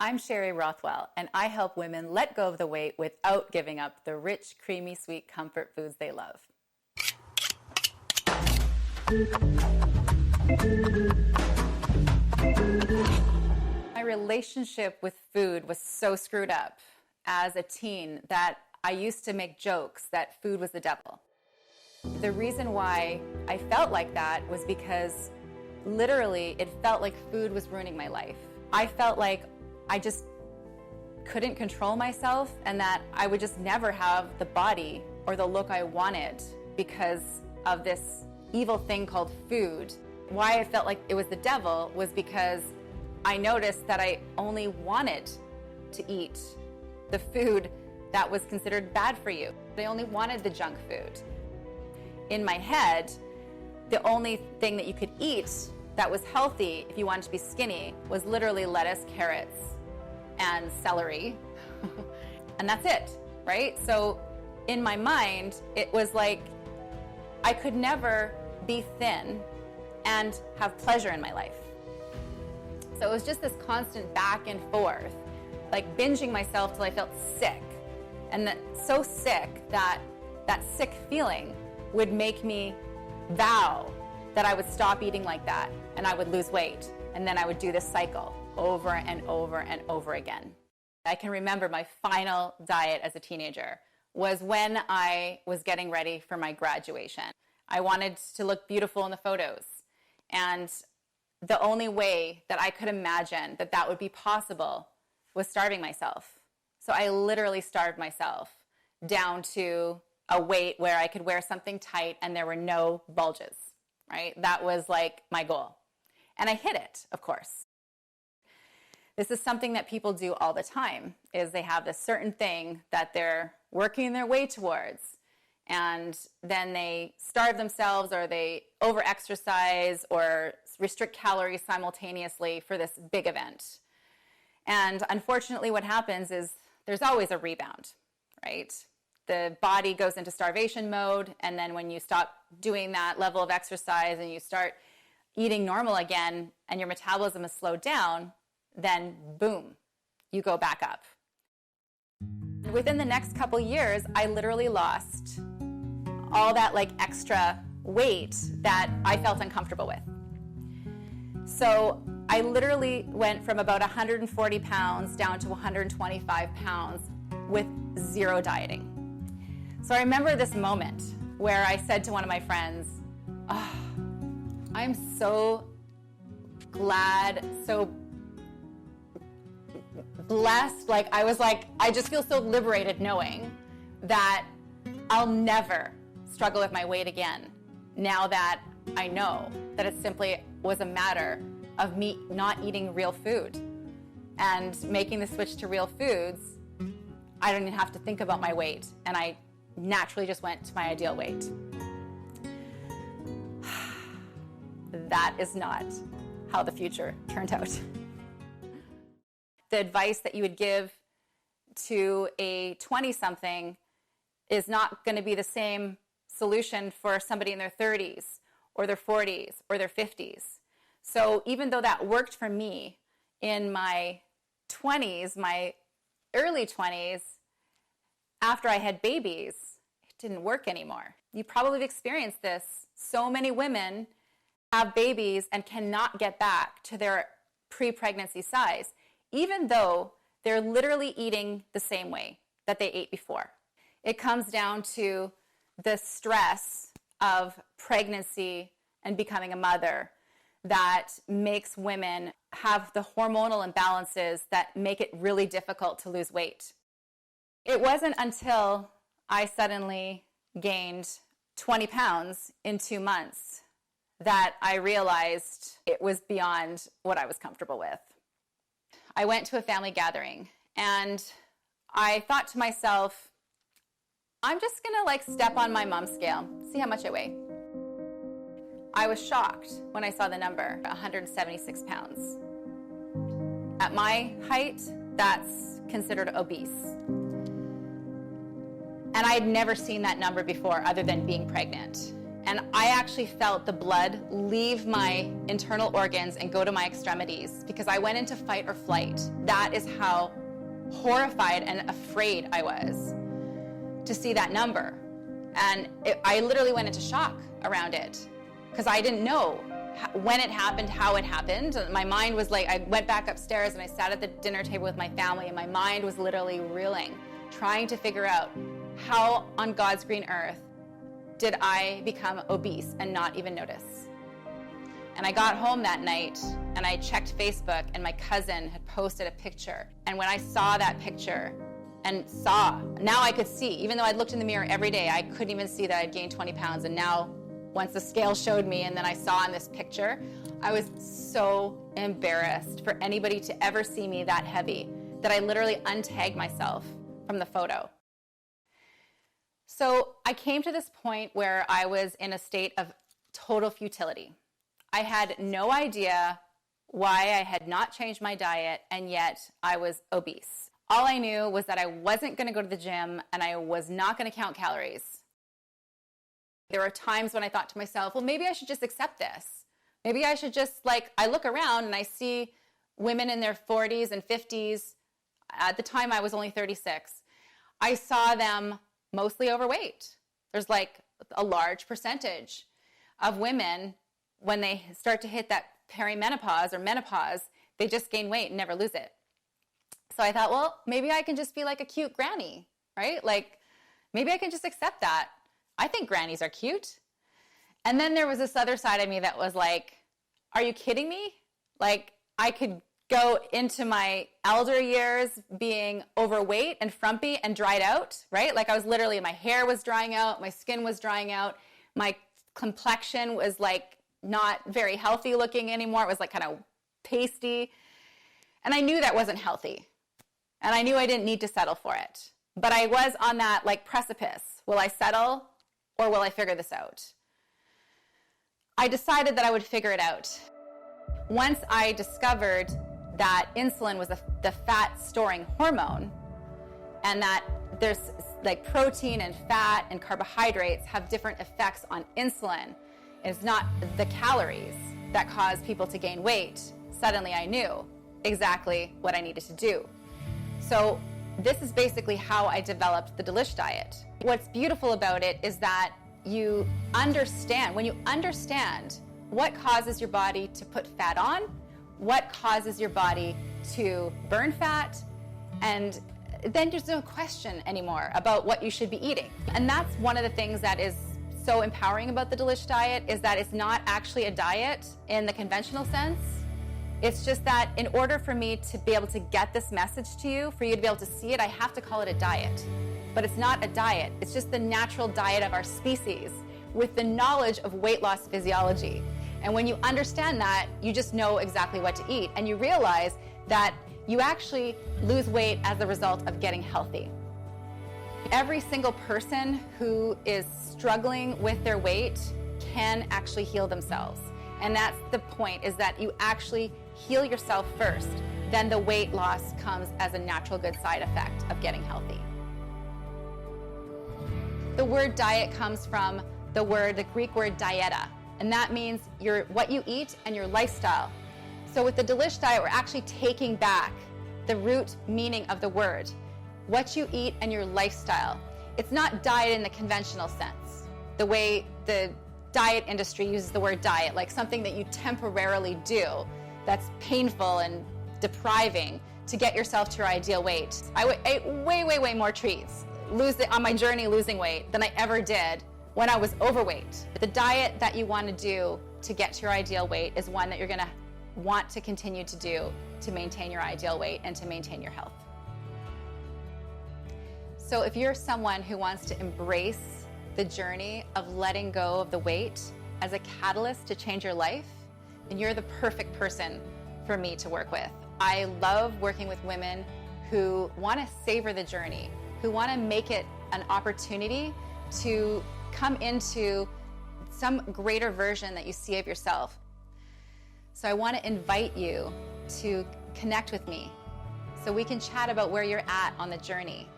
I'm Sherry Rothwell, and I help women let go of the weight without giving up the rich, creamy, sweet comfort foods they love. My relationship with food was so screwed up as a teen that I used to make jokes that food was the devil. The reason why I felt like that was because literally it felt like food was ruining my life. I felt like I just couldn't control myself and that I would just never have the body or the look I wanted because of this evil thing called food. Why I felt like it was the devil was because I noticed that I only wanted to eat the food that was considered bad for you. I only wanted the junk food. In my head, the only thing that you could eat that was healthy if you wanted to be skinny was literally lettuce, carrots, and celery. And that's it, right? So in my mind, it was like I could never be thin and have pleasure in my life. So it was just this constant back and forth, like binging myself till I felt sick. And that so sick that that sick feeling would make me vow that I would stop eating like that and I would lose weight. And then I would do this cycle over and over and over again. I can remember my final diet as a teenager was when I was getting ready for my graduation. I wanted to look beautiful in the photos. And the only way that I could imagine that that would be possible was starving myself. So I literally starved myself down to a weight where I could wear something tight and there were no bulges, right? That was like my goal. And I hit it, of course. This is something that people do all the time, is they have this certain thing that they're working their way towards. And then they starve themselves or they over-exercise or restrict calories simultaneously for this big event. And unfortunately, what happens is there's always a rebound, right? The body goes into starvation mode, and then when you stop doing that level of exercise and you start eating normal again and your metabolism is slowed down, then boom, you go back up. Within the next couple years, I literally lost all that like extra weight that I felt uncomfortable with. So I literally went from about 140 pounds down to 125 pounds with zero dieting. So I remember this moment where I said to one of my friends, "Oh, I'm so glad, so blessed." Like I was like, I just feel so liberated knowing that I'll never struggle with my weight again now that I know that it simply was a matter of me not eating real food and making the switch to real foods. I didn't have to think about my weight and I naturally just went to my ideal weight. That is not how the future turned out. The advice that you would give to a 20-something is not going to be the same solution for somebody in their 30s or their 40s or their 50s. So even though that worked for me in my 20s, my early 20s, after I had babies, it didn't work anymore. You probably have experienced this. So many women have babies and cannot get back to their pre-pregnancy size, even though they're literally eating the same way that they ate before. It comes down to the stress of pregnancy and becoming a mother that makes women have the hormonal imbalances that make it really difficult to lose weight. It wasn't until I suddenly gained 20 pounds in 2 months that I realized it was beyond what I was comfortable with. I went to a family gathering and I thought to myself, I'm just gonna step on my mom's scale, see how much I weigh. I was shocked when I saw the number, 176 pounds. At my height, that's considered obese. And I had never seen that number before other than being pregnant. And I actually felt the blood leave my internal organs and go to my extremities because I went into fight or flight. That is how horrified and afraid I was to see that number. And I literally went into shock around it because I didn't know when it happened, how it happened. My mind was like, I went back upstairs and I sat at the dinner table with my family, and my mind was literally reeling, trying to figure out how on God's green earth did I become obese and not even notice. And I got home that night and I checked Facebook, and my cousin had posted a picture. And when I saw that picture and now I could see, even though I'd looked in the mirror every day, I couldn't even see that I'd gained 20 pounds. And now, once the scale showed me and then I saw in this picture, I was so embarrassed for anybody to ever see me that heavy that I literally untagged myself from the photo. So I came to this point where I was in a state of total futility. I had no idea why I had not changed my diet, and yet I was obese. All I knew was that I wasn't going to go to the gym and I was not going to count calories. There were times when I thought to myself, well, maybe I should just accept this. Maybe I should just, I look around and I see women in their 40s and 50s. At the time, I was only 36. I saw them mostly overweight. There's a large percentage of women, when they start to hit that perimenopause or menopause, they just gain weight and never lose it. So I thought, well, maybe I can just be like a cute granny, right? Maybe I can just accept that. I think grannies are cute. And then there was this other side of me that was like, are you kidding me? I could go into my elder years being overweight and frumpy and dried out, right? I was literally, my hair was drying out, my skin was drying out, my complexion was not very healthy looking anymore. It was kind of pasty. And I knew that wasn't healthy. And I knew I didn't need to settle for it. But I was on that precipice. Will I settle or will I figure this out? I decided that I would figure it out. Once I discovered that insulin was the fat storing hormone, and that there's protein and fat and carbohydrates have different effects on insulin. It's not the calories that cause people to gain weight. Suddenly I knew exactly what I needed to do. So this is basically how I developed the Delish Diet. What's beautiful about it is that you understand, when you understand what causes your body to put fat on, what causes your body to burn fat, and then there's no question anymore about what you should be eating. And that's one of the things that is so empowering about the Delish Diet, is that it's not actually a diet in the conventional sense. It's just that in order for me to be able to get this message to you, for you to be able to see it, I have to call it a diet. But it's not a diet. It's just the natural diet of our species with the knowledge of weight loss physiology. And when you understand that, you just know exactly what to eat. And you realize that you actually lose weight as a result of getting healthy. Every single person who is struggling with their weight can actually heal themselves. And that's the point, is that you actually heal yourself first. Then the weight loss comes as a natural good side effect of getting healthy. The word diet comes from the Greek word dieta, and that means what you eat and your lifestyle. So with the Delish Diet, we're actually taking back the root meaning of the word, what you eat and your lifestyle. It's not diet in the conventional sense, the way the diet industry uses the word diet, like something that you temporarily do that's painful and depriving to get yourself to your ideal weight. I ate way more treats on my journey losing weight than I ever did when I was overweight. The diet that you want to do to get to your ideal weight is one that you're going to want to continue to do to maintain your ideal weight and to maintain your health. So if you're someone who wants to embrace the journey of letting go of the weight as a catalyst to change your life, then you're the perfect person for me to work with. I love working with women who want to savor the journey, who want to make it an opportunity to come into some greater version that you see of yourself. So I want to invite you to connect with me so we can chat about where you're at on the journey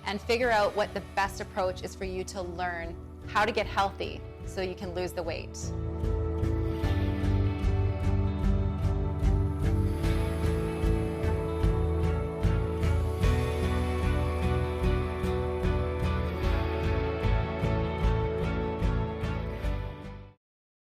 and figure out what the best approach is for you to learn how to get healthy so you can lose the weight.